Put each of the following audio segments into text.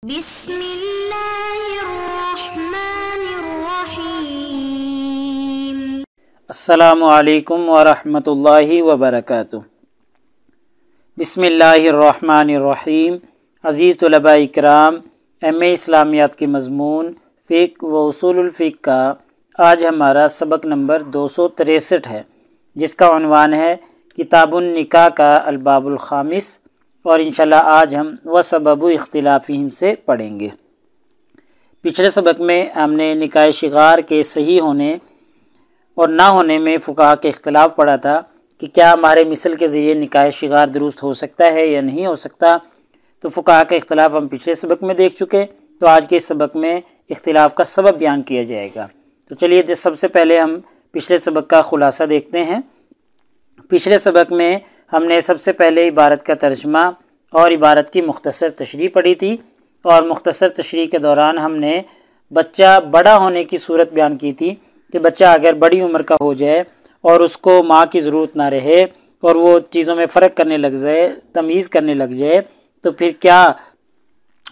بسم اللہ الرحمن الرحیم۔ السلام علیکم ورحمۃ اللہ وبرکاتہ۔ بسم اللہ الرحمن الرحیم۔ عزیز طلباء اکرام، ایم اے اسلامیات کے مضمون فقہ و اصول الفقہ کا آج ہمارا سبق نمبر 263 ہے، جس کا عنوان ہے کتاب النکاح کا الباب الخامس، اور انشاءاللہ آج ہم وسبب اختلافہم سے پڑھیں گے۔ پچھلے سبق میں ہم نے نکاح شغار کے صحیح ہونے اور نہ ہونے میں فقہا کے اختلاف پڑھا تھا کہ کیا مہر مثل کے ذریعے نکاح شغار درست ہو سکتا ہے یا نہیں ہو سکتا۔ تو فقہا کا اختلاف ہم پچھلے سبق میں دیکھ چکے، تو آج کے اس سبق میں اختلاف کا سبب بیان کیا جائے گا۔ تو چلیے سب سے پہلے ہم پچھلے سبق کا خلاصہ دیکھتے ہیں۔ پچھلے سبق میں ہم نے سب سے پہلے عبارت کا ترجمہ اور عبارت کی مختصر تشریح پڑھی تھی، اور مختصر تشریح کے دوران ہم نے بچہ بڑا ہونے کی صورت بیان کی تھی کہ بچہ اگر بڑی عمر کا ہو جائے اور اس کو ماں کی ضرورت نہ رہے اور وہ چیزوں میں فرق کرنے لگ جائے، تمیز کرنے لگ جائے، تو پھر کیا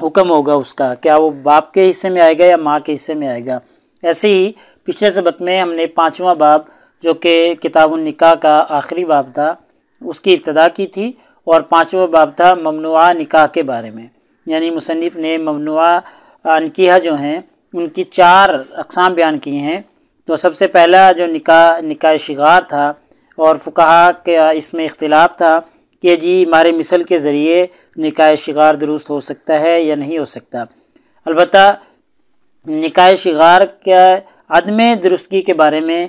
حکم ہوگا اس کا؟ کیا وہ باپ کے حصے میں آئے گا یا ماں کے حصے میں آئے گا؟ ایسے ہی پچھلے سبق میں ہم نے 5واں باب، جو کہ کتاب النکاح کا آخری باب تھا، اس کی ابتدا کی تھی، اور 5واں باب تھا ممنوعہ نکاح کے بارے میں۔ یعنی مصنف نے ممنوعہ انکحہ جو ہیں ان کی 4 اقسام بیان کی ہیں۔ تو سب سے پہلا جو نکاح شغار تھا، اور فقہا کا اس میں اختلاف تھا کہ جی مہر مثل کے ذریعے نکاح شغار درست ہو سکتا ہے یا نہیں ہو سکتا۔ البتہ نکاح شغار کے عدم درستگی کے بارے میں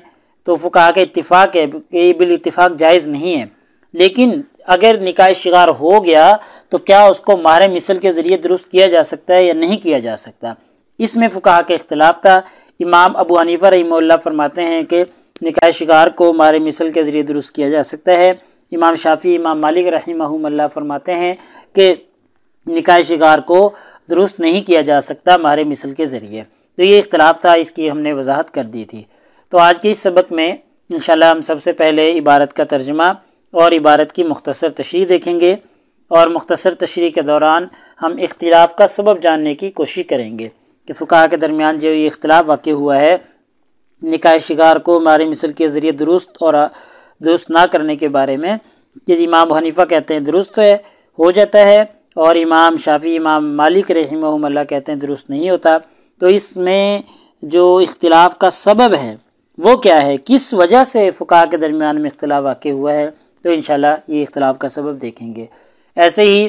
تو فقہا کا اتفاق ہے کہ یہ بالاتفاق جائز نہیں ہے، لیکن اگر نکاح شغار ہو گیا تو کیا اس کو مہر مثل کے ذریعے درست کیا جا سکتا ہے یا نہیں کیا جا سکتا؟ اس میں فقہا کا اختلاف تھا۔ امام ابو حنیفہ رحمہ اللہ فرماتے ہیں کہ نکاح شغار کو مہر مثل کے ذریعے درست کیا جا سکتا ہے۔ امام شافعی، امام مالک رحمہ اللہ فرماتے ہیں کہ نکاح شغار کو درست نہیں کیا جا سکتا مہر مثل کے ذریعے۔ تو یہ اختلاف تھا، اس کی ہم نے وضاحت کر دی تھی۔ تو آج کے اس سبق میں انشاءاللہ ہم سب سے پہلے عبارت کا ترجمہ اور عبارت کی مختصر تشریح دیکھیں گے، اور مختصر تشریح کے دوران ہم اختلاف کا سبب جاننے کی کوشش کریں گے کہ فقہا کے درمیان جو یہ اختلاف واقع ہوا ہے نکاح شغار کو مہر مثل کے ذریعے درست اور درست نہ کرنے کے بارے میں، کہ امام ابو حنیفہ کہتے ہیں درست ہے، ہو جاتا ہے، اور امام شافعی، امام مالک رحمہ اللہ کہتے ہیں درست نہیں ہوتا۔ تو اس میں جو اختلاف کا سبب ہے وہ کیا ہے، کس وجہ سے فقہا کے درمیان میں اختلاف واقع ہوا ہے، تو انشاءاللہ یہ اختلاف کا سبب دیکھیں گے۔ ایسے ہی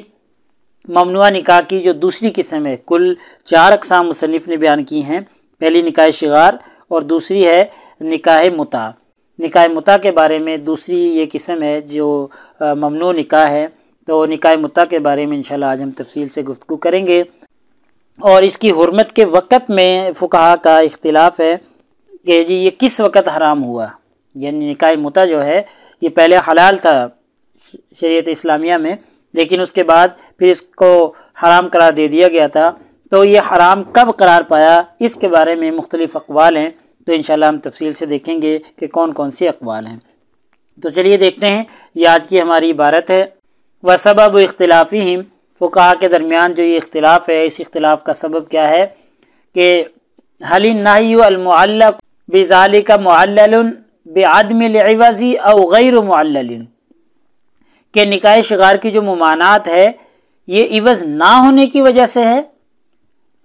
ممنوعہ نکاح کی جو دوسری قسم ہے، کل 4 اقسام مصنف نے بیان کی ہیں۔ پہلی نکاح شغار، اور دوسری ہے نکاح متع۔ نکاح متع کے بارے میں دوسری یہ قسم ہے جو ممنوع نکاح ہے۔ تو نکاح متع کے بارے میں انشاءاللہ آج ہم تفصیل سے گفتگو کریں گے، اور اس کی حرمت کے وقت میں فقہا کا اختلاف ہے کہ جی یہ کس وقت حرام ہوا۔ یعنی نکاح متع جو ہے یہ پہلے حلال تھا شریعت اسلامیہ میں، لیکن اس کے بعد پھر اس کو حرام قرار دے دیا گیا تھا۔ تو یہ حرام کب قرار پایا، اس کے بارے میں مختلف اقوال ہیں، تو انشاءاللہ ہم تفصیل سے دیکھیں گے کہ کون کون سی اقوال ہیں۔ تو چلیے دیکھتے ہیں، یہ آج کی ہماری عبارت ہے۔ وسبب اختلافہم، فقہا کے درمیان جو یہ اختلاف ہے، اس اختلاف کا سبب کیا ہے کہ هل النہی المعلق بذالک معلل بعدم العوض او غیر معلل، کہ نکاح شغار کی جو ممانعت ہے یہ عوض نہ ہونے کی وجہ سے ہے۔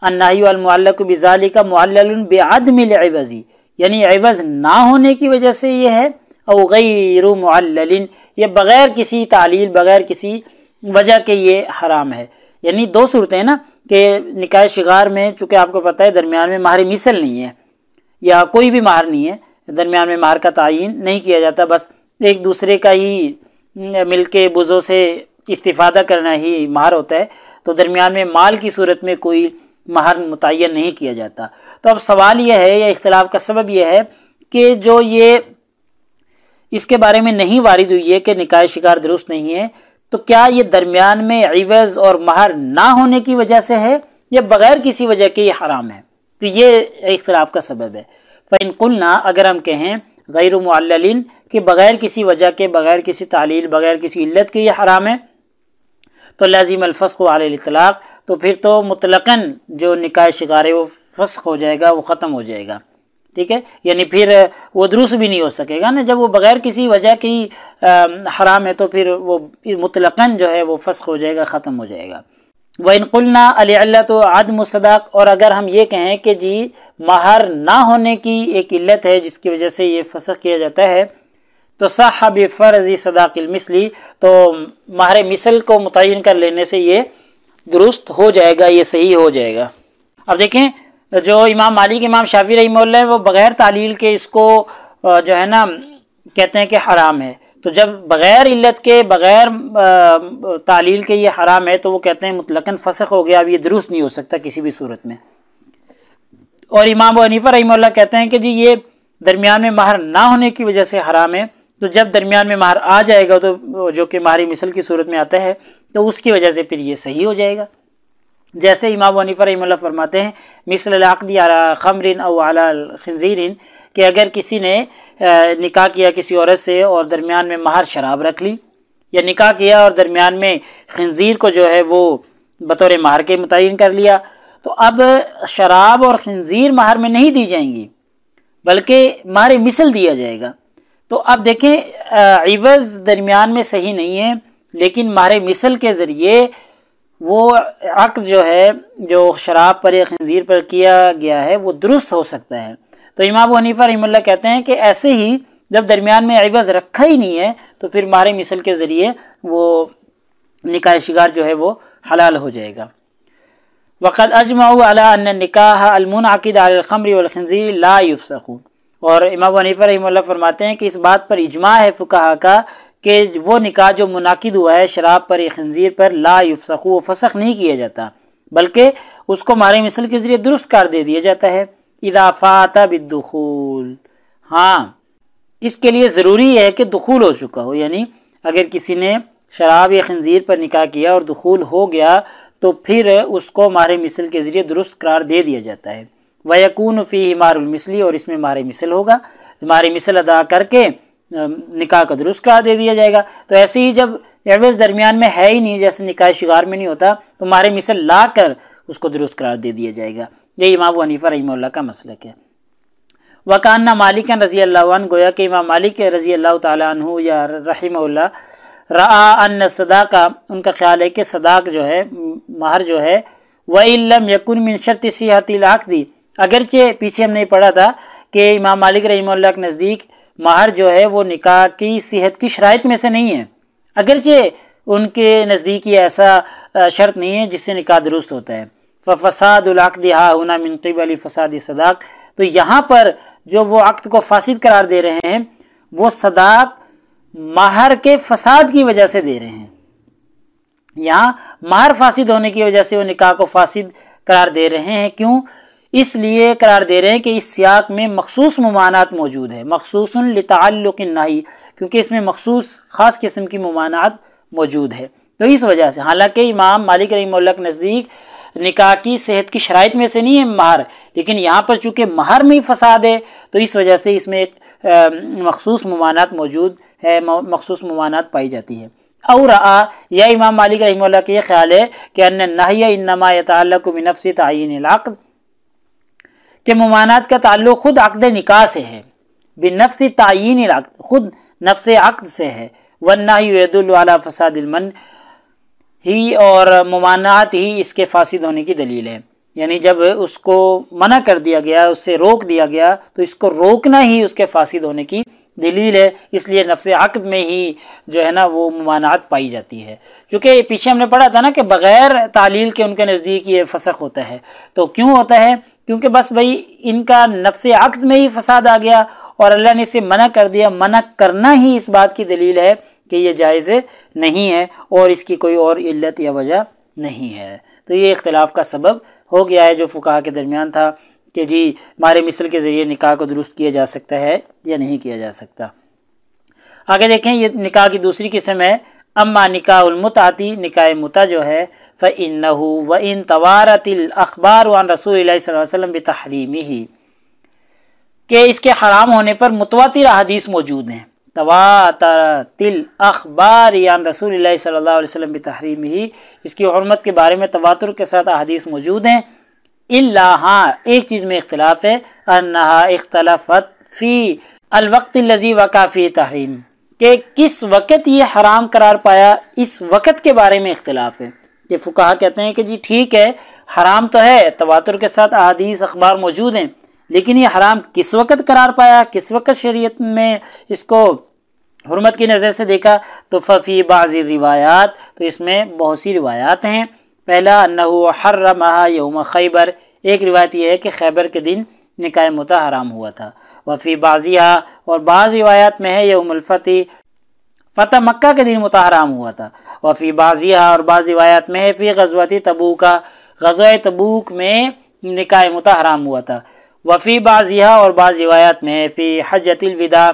النہی المعلق بذالک معلل بعدم العوض، یعنی عوض نہ ہونے کی وجہ سے یہ ہے، او غیر معلل، یہ بغیر کسی تعلیل، بغیر کسی وجہ کے یہ حرام ہے۔ یعنی 2 صورتیں ہیں نا، کہ نکاح شغار میں چونکہ آپ کو پتہ ہے درمیان میں مہر مثل نہیں ہے، یا کوئی بھی مہر نہیں ہے، درمیان میں مہر کا تعین نہیں کیا جاتا، بس ایک دوسرے کا ہی مل کے بزوں سے استفادہ کرنا ہی مہر ہوتا ہے۔ تو درمیان میں مال کی صورت میں کوئی مہر متعین نہیں کیا جاتا۔ تو اب سوال یہ ہے، یا اختلاف کا سبب یہ ہے کہ جو یہ اس کے بارے میں نہیں وارد ہوئی ہے کہ نکاح شغار درست نہیں ہے، تو کیا یہ درمیان میں عوض اور مہر نہ ہونے کی وجہ سے ہے یا بغیر کسی وجہ کے یہ حرام ہے؟ تو یہ اختلاف کا سبب ہے۔ فَإِن قُلْنَا، اگر ہم کہیں غیر معلل کہ بغیر کسی وجہ کے، بغیر کسی تعلیل، بغیر کسی علت کے یہ حرام ہے، تو لازم الفسخ علی الاطلاق، تو پھر تو مطلقاً جو نکاح شغار ہے وہ فسخ ہو جائے گا، وہ ختم ہو جائے گا، ٹھیک ہے، یعنی پھر وہ درست بھی نہیں ہو سکے گا نا، جب وہ بغیر کسی وجہ کی حرام ہے تو پھر وہ مطلقاً جو ہے وہ فسخ ہو جائے گا، ختم ہو جائے گا۔ وَإِن قُلْنَا الْعِلَّةُ عَدْمُ الصَّدَاقِ، اور اگر ہم یہ کہیں کہ جی مہر نہ ہونے کی ایک علت ہے جس کی وجہ سے یہ فسخ کیا جاتا ہے، تو صح بفرض صداق المثلی، تو مہر مثل کو متعین کر لینے سے یہ درست ہو جائے گا، یہ صحیح ہو جائے گا۔ اب دیکھیں جو امام مالک امام شافعی رحمہ اللہ ہے وہ بغیر تعلیل کے اس کو جو ہے نا کہتے ہیں کہ حرام ہے، تو جب بغیر علت کے بغیر تعلیل کے یہ حرام ہے تو وہ کہتے ہیں مطلقاً فسخ ہو گیا، اب یہ درست نہیں ہو سکتا کسی بھی صورت میں۔ اور امام ابو حنیفہ رحمہ اللہ کہتے ہیں کہ جی یہ درمیان میں مہر نہ ہونے کی وجہ سے حرام ہے، تو جب درمیان میں مہر آ جائے گا تو جو کہ مہر مثل کی صورت میں آتا ہے تو اس کی وجہ سے پھر یہ صحیح ہو جائے گا۔ جیسے امام ابو حنیفہ رحمہ اللہ فرماتے ہیں مثل العقد علی خمر او علی خنزیر، کہ اگر کسی نے نکاح کیا کسی عورت سے اور درمیان میں مہر شراب رکھ لی، یا نکاح کیا اور درمیان میں خنزیر کو جو ہے وہ بطور مہر کے متعین کر لیا، تو اب شراب اور خنزیر مہر میں نہیں دی جائیں گی بلکہ مہر مثل دیا جائے گا۔ تو اب دیکھیں عوض درمیان میں صحیح نہیں ہے، لیکن مہر مثل کے ذریعے وہ عقد جو ہے جو شراب پر یا خنزیر پر کیا گیا ہے وہ درست ہو سکتا ہے۔ تو امام ابو حنیفہ رحمہ اللہ کہتے ہیں کہ ایسے ہی جب درمیان میں عوض رکھا ہی نہیں ہے تو پھر مہر مثل کے ذریعے وہ نکاح شگار جو ہے وہ حلال ہو جائے گا۔ وقد اجمعوا علی ان النکاح المنعقد علی الخمر والخنزیر لا یفسخ، اور امام ابو حنیفہ رحمہ اللہ فرماتے ہیں کہ اس بات پر اجماع ہے فقہا کا کہ وہ نکاح جو منعقد ہوا ہے شراب پر یا خنزیر پر لا یفسخ، وہ فسخ نہیں کیا جاتا بلکہ اس کو مہر مثل کے ذریعے درست کر دے دیا جاتا ہے۔ اذا فات بالدخول، ہاں اس کے لیے ضروری ہے کہ دخول ہو چکا ہو، یعنی اگر کسی نے شراب یا خنزیر پر نکاح کیا اور دخول ہو گیا تو پھر اس کو مہر مثل کے ذریعے درست قرار دے دیا جاتا ہے۔ وَيَكُونُ فِيهِ مَهْرُ الْمِثْلِ، اور اس میں مہر مثل ہوگا، مہر مثل ادا کر کے نکاح کا درست قرار دے دیا جائے گا۔ تو ایسے ہی جب عوض درمیان میں ہے ہی نہیں، جیسے نکاح شگار میں نہیں ہوتا، تو مہر مثل لا کر اس کو درست قرار دے دیا جائے گا۔ یہ امام ابو حنیفہ رحمہ اللہ کا مسلک ہے۔ وَكَأَنَّ مَالِكًا رضی اللہ عنہ، گویا کہ امام مالک رضی اللہ تعالیٰ عنہ یا رحمہ اللہ رَآ أَنَّ الصَّدَاقَ، ان کا خیال ہے کہ صداق جو ہے مہر جو ہے وَإِن لَمْ يَكُنْ مِنْ شَرْطِ صِحَّةِ الْعَقْدِ، اگرچہ پیچھے ہم نے پڑھا تھا کہ امام مالک رحمہ اللہ کے نزدیک مہر جو ہے وہ نکاح کی صحت کی شرائط میں سے نہیں ہے، اگرچہ ان کے نزدیک یہ ایسا شرط نہیں ہے جس سے نکاح درست ہوتا ہے۔ فَفَسَادُ الْعَقْدِ هَا هُنَا مِنْ قِبَلِ فَسَادِ الصَّدَاقِ، تو یہاں پر جو وہ عقد کو فاسد قرار دے رہے ہیں وہ صداق مہر کے فساد کی وجہ سے دے رہے ہیں، یہاں مہر فاسد ہونے کی وجہ سے وہ نکاح کو فاسد قرار دے رہے ہیں۔ کیوں؟ اس لیے قرار دے رہے ہیں کہ اس سیاق میں مخصوص ممانعات موجود ہے، مخصوص لتعلق النہی، کیونکہ اس میں مخصوص خاص قسم کی ممانعات موجود ہے، تو اس وجہ سے حالانکہ امام مالک رحمہ اللہ کے نزدیک نکاح کی صحت کی شرائط میں سے نہیں ہے مہر، لیکن یہاں پر چونکہ مہر میں ہی فساد ہے تو اس وجہ سے اس میں ایک مخصوص ممانعات موجود ہے، مخصوص ممانعات پائی جاتی ہے۔ اور یا امام مالک رحمہ اللہ کا یہ خیال ہے کہ ان النہی انما یتعلق بنفس تعین العقد، کہ ممانعات کا تعلق خود عقد نکاح سے ہے، بنفس تعین العقد، خود نفس عقد سے ہے، والنہی یدل علی فساد المن ہی، اور ممانعات ہی اس کے فاسد ہونے کی دلیل ہے، یعنی جب اس کو منع کر دیا گیا، اس سے روک دیا گیا تو اس کو روکنا ہی اس کے فاسد ہونے کی دلیل ہے، اس لیے نفس عقد میں ہی جو ہے نا وہ ممانعات پائی جاتی ہے۔ چونکہ پیچھے ہم نے پڑھا تھا نا کہ بغیر تعلیل کے ان کے نزدیک یہ فسخ ہوتا ہے، تو کیوں ہوتا ہے؟ کیونکہ بس بھائی ان کا نفس عقد میں ہی فساد آ گیا اور اللہ نے اسے منع کر دیا، منع کرنا ہی اس بات کی دلیل ہے کہ یہ جائز نہیں ہے اور اس کی کوئی اور علت یا وجہ نہیں ہے۔ تو یہ اختلاف کا سبب ہو گیا ہے جو فقہا کے درمیان تھا کہ جی مہر مثل کے ذریعے نکاح کو درست کیا جا سکتا ہے یا نہیں کیا جا سکتا۔ آگے دیکھیں یہ نکاح کی دوسری قسم ہے اما نکاح المتعتی، نکاح متع جو ہے فإنه وإن توارت الأخبار عن رسول اللہ صلی اللہ علیہ وسلم بتحریمہ، کہ اس کے حرام ہونے پر متواتر احادیث موجود ہیں، تواترت الاخبار عن رسول اللہ صلی اللہ علیہ وسلم بتحریمہ، اس کی حرمت کے بارے میں تواتر کے ساتھ احادیث موجود ہیں، الا ہاں ایک چیز میں اختلاف ہے، انہا اختلفت فی الوقت الذی وقع فی تحریم، کہ کس وقت یہ حرام قرار پایا، اس وقت کے بارے میں اختلاف ہے۔ کہ فقہا کہتے ہیں کہ جی ٹھیک ہے حرام تو ہے، تواتر کے ساتھ احادیث اخبار موجود ہیں، لیکن یہ حرام کس وقت قرار پایا، کس وقت شریعت میں اس کو حرمت کی نظر سے دیکھا، تو ففی بعض روایات، تو اس میں بہت سی روایات ہیں۔ پہلا انہو حرمہا یوم خیبر، ایک روایت یہ ہے کہ خیبر کے دن نکاح متع حرام ہوا تھا۔ وفی بعضیہا، اور بعض روایات میں ہے یوم الفتح، فتح مکہ کے دن متع حرام ہوا تھا۔ وفی بعضیہا، اور بعض روایات میں ہے فی غزوۃ تبوک، غزوہ تبوک میں نکاح متع حرام ہوا تھا۔ وفی بعضیہا، اور بعض روایات میں ہے فی حجۃ الوداع،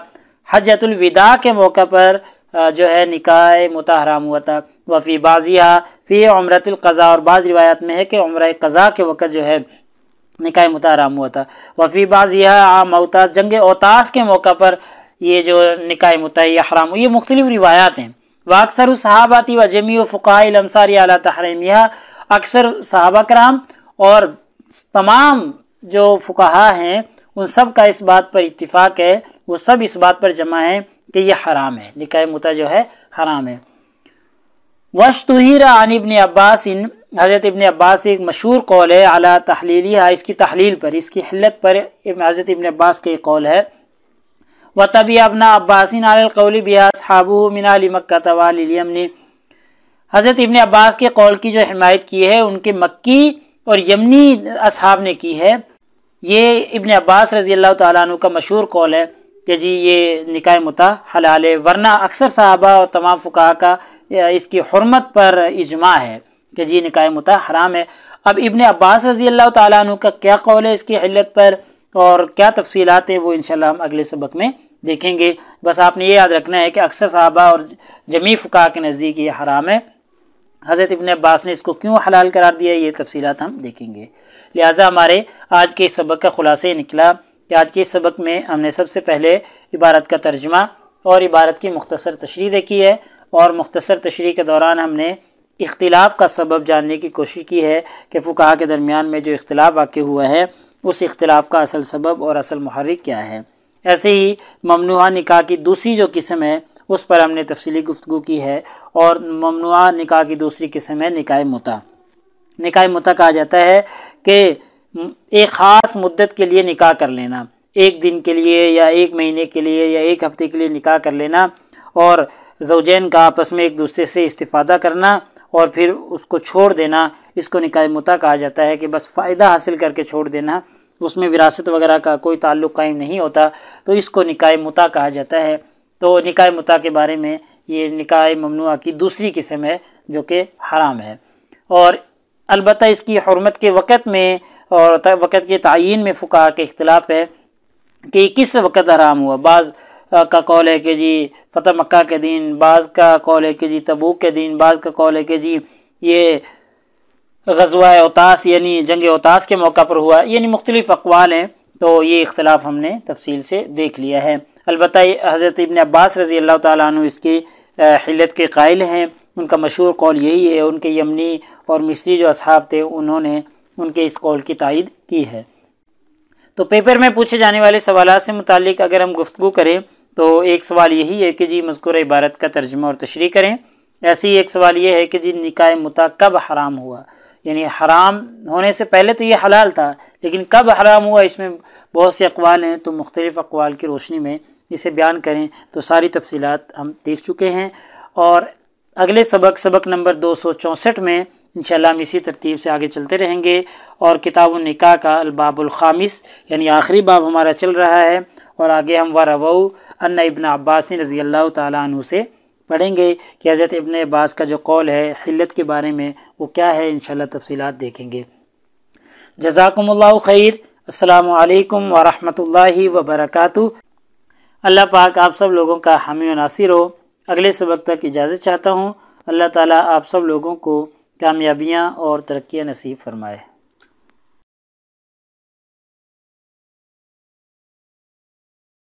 حجۃ الوداع کے موقع پر جو ہے نکاح متع حرام ہوا تھا۔ وفی بعضیہا فی عمرۃ القضاء، اور بعض روایات میں ہے کہ عمرہ قضاء کے وقت جو ہے نکاح متع حرام ہوا تھا۔ وفی بعضیہا عام اوتاس، جنگ اوتاس کے موقع پر یہ جو نکاح متع حرام ہو، یہ مختلف روایات ہیں۔ واکثر الصحابہ و جمیع فقہاء الامصار علی تحریمہا، اکثر صحابہ کرام اور تمام جو فقہا ہیں ان سب کا اس بات پر اتفاق ہے، وہ سب اس بات پر جمع ہیں کہ یہ حرام ہے، نکاح متع جو ہے حرام ہے۔ واشتہر عن ابن عباس، حضرت ابن عباس ایک مشہور قول ہے علی تحلیلہا، اس کی تحلیل پر، اس کی حلت پر حضرت ابن عباس کا ایک قول ہے۔ وَتَبِعَ ابْنَ عَبَّاسٍ عَلَى الْقَوْلِ بِهَا أَصْحَابُهُ مِنْ أَهْلِ مَكَّةَ وَأَهْلِ الْيَمْنِ، حضرت ابن عباس کے قول کی جو حمایت کی ہے ان کے مکی اور یمنی اصحاب نے کی ہے۔ یہ ابن عباس رضی اللہ تعالیٰ عنہ کا مشہور قول ہے کہ جی یہ نکاح متع حلال ہے، ورنہ اکثر صحابہ اور تمام فقہا کا اس کی حرمت پر اجماع ہے کہ جی نکاح متع حرام ہے۔ اب ابن عباس رضی اللہ تعالیٰ عنہ کا کیا قول ہے اس کی حلت پر اور کیا تفصیلات ہیں، وہ انشاءاللہ ہم اگلے سبق میں دیکھیں گے۔ بس آپ نے یہ یاد رکھنا ہے کہ اکثر صحابہ اور جمیع فقہا کے نزدیک یہ حرام ہے۔ حضرت ابن عباس نے اس کو کیوں حلال قرار دیا، یہ تفصیلات ہم دیکھیں گے۔ لہٰذا ہمارے آج کے اس سبق کا خلاصہ یہ نکلا کہ آج کے اس سبق میں ہم نے سب سے پہلے عبارت کا ترجمہ اور عبارت کی مختصر تشریح دیکھی ہے، اور مختصر تشریح کے دوران ہم نے اختلاف کا سبب جاننے کی کوشش کی ہے کہ فقہا کے درمیان میں جو اختلاف واقع ہوا ہے اس اختلاف کا اصل سبب اور اصل محرک کیا ہے۔ ایسے ہی ممنوعہ نکاح کی دوسری جو قسم ہے اس پر ہم نے تفصیلی گفتگو کی ہے، اور ممنوعہ نکاح کی دوسری قسم ہے نکاح متع۔ نکاح متع کہا جاتا ہے کہ ایک خاص مدت کے لیے نکاح کر لینا، ایک دن کے لیے یا ایک مہینے کے لیے یا ایک ہفتے کے لیے نکاح کر لینا، اور زوجین کا آپس میں ایک دوسرے سے استفادہ کرنا اور پھر اس کو چھوڑ دینا، اس کو نکاح متع کہا جاتا ہے کہ بس فائدہ حاصل کر کے چھوڑ دینا، اس میں وراثت وغیرہ کا کوئی تعلق قائم نہیں ہوتا، تو اس کو نکاح متع کہا جاتا ہے۔ تو نکاح متع کے بارے میں یہ نکاح ممنوعہ کی دوسری قسم ہے جو کہ حرام ہے، اور البتہ اس کی حرمت کے وقت میں اور وقت کے تعین میں فقہا کے اختلاف ہے کہ کس وقت حرام ہوا۔ بعض کا قول ہے کہ جی فتح مکہ کے دن، بعض کا قول ہے کہ جی تبوک کے دن، بعض کا قول ہے کہ جی یہ غزوہ اوتاس یعنی جنگ اوتاس کے موقع پر ہوا، یعنی مختلف اقوال ہیں، تو یہ اختلاف ہم نے تفصیل سے دیکھ لیا ہے۔ البتہ حضرت ابن عباس رضی اللہ تعالیٰ عنہ اس کی حلت کے قائل ہیں، ان کا مشہور قول یہی ہے، ان کے یمنی اور مصری جو اصحاب تھے انہوں نے ان کے اس قول کی تائید کی ہے۔ تو پیپر میں پوچھے جانے والے سوالات سے متعلق اگر ہم گفتگو کریں تو ایک سوال یہی ہے کہ جی مذکورہ عبارت کا ترجمہ اور تشریح کریں۔ ایسے ہی ایک سوال یہ ہے کہ جی نکاح متع کب حرام ہوا، یعنی حرام ہونے سے پہلے تو یہ حلال تھا لیکن کب حرام ہوا، اس میں بہت سے اقوال ہیں، تو مختلف اقوال کی روشنی میں اسے بیان کریں۔ تو ساری تفصیلات ہم دیکھ چکے ہیں، اور اگلے سبق نمبر 264 میں انشاءاللہ ہم اسی ترتیب سے آگے چلتے رہیں گے، اور کتاب النکاح کا الباب الخامس یعنی آخری باب ہمارا چل رہا ہے، اور آگے ہم وَرَوَوْا أَنَّ ابن عباس رضی اللہ تعالیٰ عنہ سے پڑھیں گے کہ حضرت ابن عباس کا جو قول ہے حلت کے بارے میں وہ کیا ہے، انشاءاللہ تفصیلات دیکھیں گے۔ جزاکم اللہ خیر، السلام علیکم ورحمۃ اللہ وبرکاتہ۔ اللہ پاک آپ سب لوگوں کا حامی و ناصر ہو۔ اگلے سبق تک اجازت چاہتا ہوں۔ اللہ تعالیٰ آپ سب لوگوں کو کامیابیاں اور ترقیاں نصیب فرمائے۔